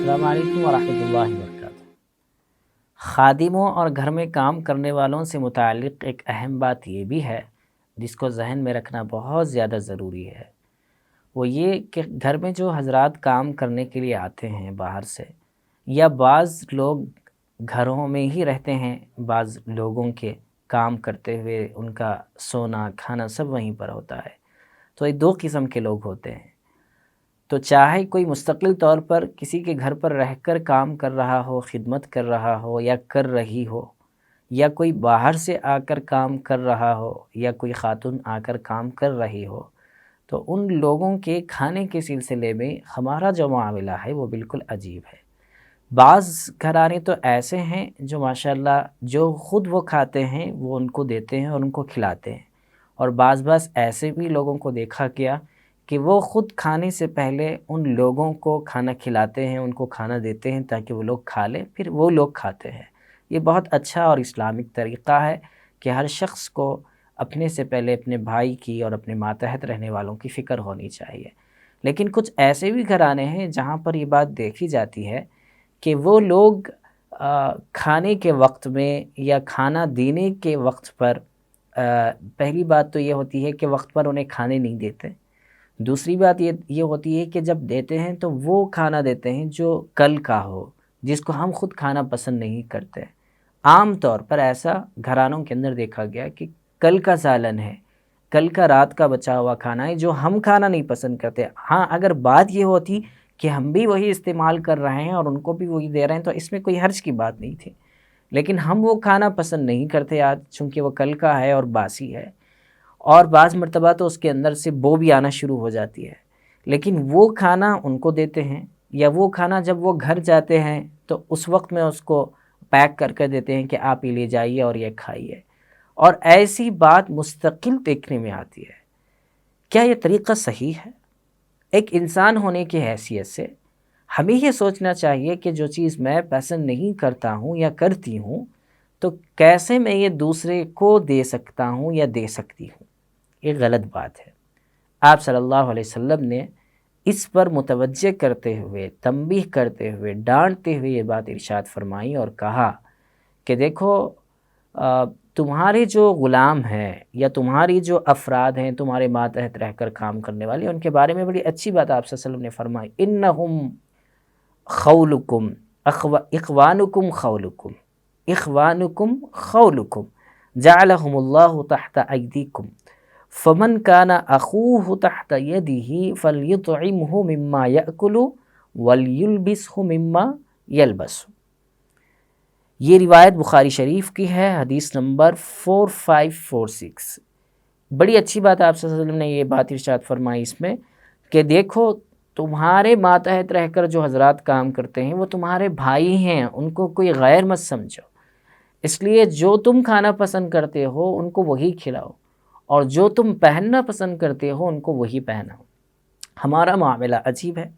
السلام علیکم ورحمۃ اللہ وبرکاتہ۔ خادموں اور گھر میں کام کرنے والوں سے متعلق ایک اہم بات یہ بھی ہے جس کو ذہن میں رکھنا بہت زیادہ ضروری ہے، وہ یہ کہ گھر میں جو حضرات کام کرنے کے لیے آتے ہیں باہر سے، یا بعض لوگ گھروں میں ہی رہتے ہیں، بعض لوگوں کے کام کرتے ہوئے ان کا سونا کھانا سب وہیں پر ہوتا ہے، تو یہ دو قسم کے لوگ ہوتے ہیں۔ تو چاہے کوئی مستقل طور پر کسی کے گھر پر رہ کر کام کر رہا ہو، خدمت کر رہا ہو یا کر رہی ہو، یا کوئی باہر سے آ کر کام کر رہا ہو، یا کوئی خاتون آ کر کام کر رہی ہو، تو ان لوگوں کے کھانے کے سلسلے میں ہمارا جو معاملہ ہے وہ بالکل عجیب ہے۔ بعض گھرانے تو ایسے ہیں جو ماشاءاللہ جو خود وہ کھاتے ہیں وہ ان کو دیتے ہیں اور ان کو کھلاتے ہیں، اور بعض ایسے بھی لوگوں کو دیکھا گیا کہ وہ خود کھانے سے پہلے ان لوگوں کو کھانا کھلاتے ہیں، ان کو کھانا دیتے ہیں تاکہ وہ لوگ کھا لیں، پھر وہ لوگ کھاتے ہیں۔ یہ بہت اچھا اور اسلامک طریقہ ہے کہ ہر شخص کو اپنے سے پہلے اپنے بھائی کی اور اپنے ماتحت رہنے والوں کی فکر ہونی چاہیے۔ لیکن کچھ ایسے بھی گھرانے ہیں جہاں پر یہ بات دیکھی جاتی ہے کہ وہ لوگ کھانے کے وقت میں یا کھانا دینے کے وقت پر پہلی بات تو یہ ہوتی ہے کہ وقت پر انہیں کھانے نہیں دیتے۔ دوسری بات یہ ہوتی ہے کہ جب دیتے ہیں تو وہ کھانا دیتے ہیں جو کل کا ہو، جس کو ہم خود کھانا پسند نہیں کرتے۔ عام طور پر ایسا گھرانوں کے اندر دیکھا گیا کہ کل کا سالن ہے، کل کا رات کا بچا ہوا کھانا ہے جو ہم کھانا نہیں پسند کرتے۔ ہاں، اگر بات یہ ہوتی کہ ہم بھی وہی استعمال کر رہے ہیں اور ان کو بھی وہی دے رہے ہیں تو اس میں کوئی حرج کی بات نہیں تھی، لیکن ہم وہ کھانا پسند نہیں کرتے آج، چونکہ وہ کل کا ہے اور باسی ہے، اور بعض مرتبہ تو اس کے اندر سے بو بھی آنا شروع ہو جاتی ہے، لیکن وہ کھانا ان کو دیتے ہیں، یا وہ کھانا جب وہ گھر جاتے ہیں تو اس وقت میں اس کو پیک کر کے دیتے ہیں کہ آپ ہی لے جائیے اور یہ کھائیے۔ اور ایسی بات مستقل دیکھنے میں آتی ہے۔ کیا یہ طریقہ صحیح ہے؟ ایک انسان ہونے کی حیثیت سے ہمیں یہ سوچنا چاہیے کہ جو چیز میں پسند نہیں کرتا ہوں یا کرتی ہوں تو کیسے میں یہ دوسرے کو دے سکتا ہوں یا دے سکتی ہوں۔ یہ غلط بات ہے۔ آپ صلی اللہ علیہ وسلم نے اس پر متوجہ کرتے ہوئے، تنبیہ کرتے ہوئے، ڈانٹتے ہوئے یہ بات ارشاد فرمائی اور کہا کہ دیکھو تمہارے جو غلام ہیں یا تمہاری جو افراد ہیں، تمہارے ماتحت رہ کر کام کرنے والے، ان کے بارے میں بڑی اچھی بات آپ صلی اللہ علیہ وسلم نے فرمائی، انہم خولکم اخوانکم خولکم اخوانکم خولکم جعلہم اللہ تحت ایدیکم فمن کان اخوہ تحت یدہ فلیطعمہ مما یأکل ولیلبسہ مما یلبس۔ یہ روایت بخاری شریف کی ہے، حدیث نمبر 4546۔ بڑی اچھی بات آپ صلی اللہ علیہ وسلم نے یہ بات ارشاد فرمائی اس میں کہ دیکھو تمہارے ماتحت رہ کر جو حضرات کام کرتے ہیں وہ تمہارے بھائی ہیں، ان کو کوئی غیر مت سمجھو، اس لیے جو تم کھانا پسند کرتے ہو ان کو وہی کھلاؤ، اور جو تم پہننا پسند کرتے ہو ان کو وہی پہناؤ۔ ہمارا معاملہ عجیب ہے۔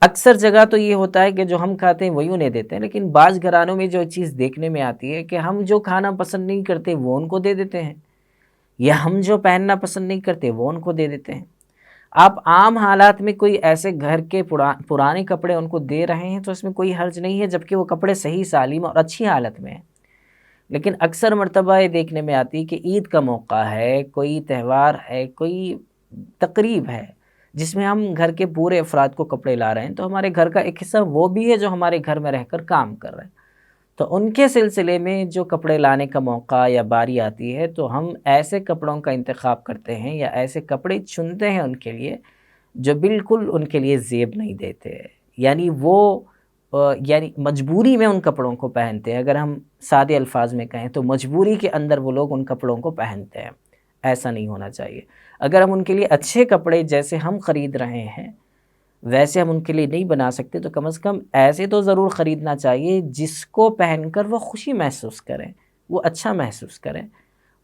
اکثر جگہ تو یہ ہوتا ہے کہ جو ہم کھاتے ہیں وہی انہیں دیتے ہیں، لیکن بعض گھرانوں میں جو چیز دیکھنے میں آتی ہے کہ ہم جو کھانا پسند نہیں کرتے وہ ان کو دے دیتے ہیں، یا ہم جو پہننا پسند نہیں کرتے وہ ان کو دے دیتے ہیں۔ آپ عام حالات میں کوئی ایسے گھر کے پرانے کپڑے ان کو دے رہے ہیں تو اس میں کوئی حرج نہیں ہے، جبکہ وہ کپڑے صحیح سالم اور اچھی حالت میں ہیں۔ لیکن اکثر مرتبہ یہ دیکھنے میں آتی ہے کہ عید کا موقع ہے، کوئی تہوار ہے، کوئی تقریب ہے جس میں ہم گھر کے پورے افراد کو کپڑے لا رہے ہیں، تو ہمارے گھر کا ایک حصہ وہ بھی ہے جو ہمارے گھر میں رہ کر کام کر رہے ہیں، تو ان کے سلسلے میں جو کپڑے لانے کا موقع یا باری آتی ہے تو ہم ایسے کپڑوں کا انتخاب کرتے ہیں یا ایسے کپڑے چنتے ہیں ان کے لیے جو بالکل ان کے لیے زیب نہیں دیتے، یعنی وہ مجبوری میں ان کپڑوں کو پہنتے ہیں۔ اگر ہم سادے الفاظ میں کہیں تو مجبوری کے اندر وہ لوگ ان کپڑوں کو پہنتے ہیں۔ ایسا نہیں ہونا چاہیے۔ اگر ہم ان کے لیے اچھے کپڑے جیسے ہم خرید رہے ہیں ویسے ہم ان کے لیے نہیں بنا سکتے تو کم از کم ایسے تو ضرور خریدنا چاہیے جس کو پہن کر وہ خوشی محسوس کریں، وہ اچھا محسوس کریں،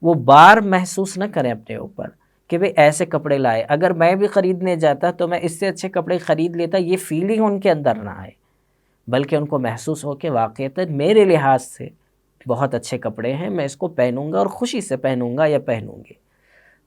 وہ بار محسوس نہ کریں اپنے اوپر کہ بھئی ایسے کپڑے لائے۔ اگر میں بھی خریدنے جاتا تو میں اس سے اچھے کپڑے خرید لیتا، یہ فیلنگ ان کے اندر نہ آئے، بلکہ ان کو محسوس ہو کہ واقعتاً میرے لحاظ سے بہت اچھے کپڑے ہیں، میں اس کو پہنوں گا اور خوشی سے پہنوں گا یا پہنوں گی۔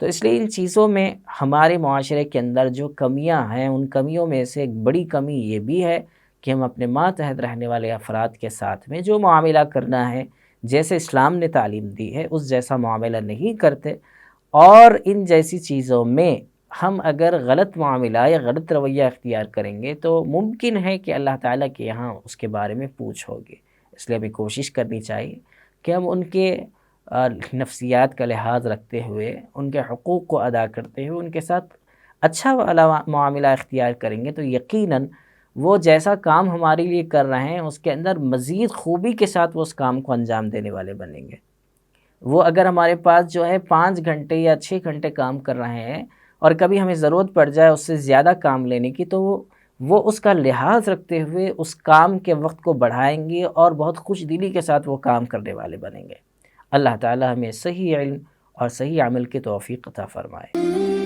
تو اس لیے ان چیزوں میں ہمارے معاشرے کے اندر جو کمیاں ہیں ان کمیوں میں سے ایک بڑی کمی یہ بھی ہے کہ ہم اپنے ماتحت رہنے والے افراد کے ساتھ میں جو معاملہ کرنا ہے، جیسے اسلام نے تعلیم دی ہے اس جیسا معاملہ نہیں کرتے، اور ان جیسی چیزوں میں ہم اگر غلط معاملہ یا غلط رویہ اختیار کریں گے تو ممکن ہے کہ اللہ تعالیٰ کے یہاں اس کے بارے میں پوچھ ہوگی۔ اس لیے ہمیں کوشش کرنی چاہیے کہ ہم ان کے نفسیات کا لحاظ رکھتے ہوئے، ان کے حقوق کو ادا کرتے ہوئے ان کے ساتھ اچھا والا معاملہ اختیار کریں گے تو یقیناً وہ جیسا کام ہمارے لیے کر رہے ہیں اس کے اندر مزید خوبی کے ساتھ وہ اس کام کو انجام دینے والے بنیں گے۔ وہ اگر ہمارے پاس جو ہے 5 گھنٹے یا 6 گھنٹے کام کر رہے ہیں اور کبھی ہمیں ضرورت پڑ جائے اس سے زیادہ کام لینے کی، تو وہ اس کا لحاظ رکھتے ہوئے اس کام کے وقت کو بڑھائیں گے اور بہت خوش دلی کے ساتھ وہ کام کرنے والے بنیں گے۔ اللہ تعالی ہمیں صحیح علم اور صحیح عمل کی توفیق عطا فرمائے۔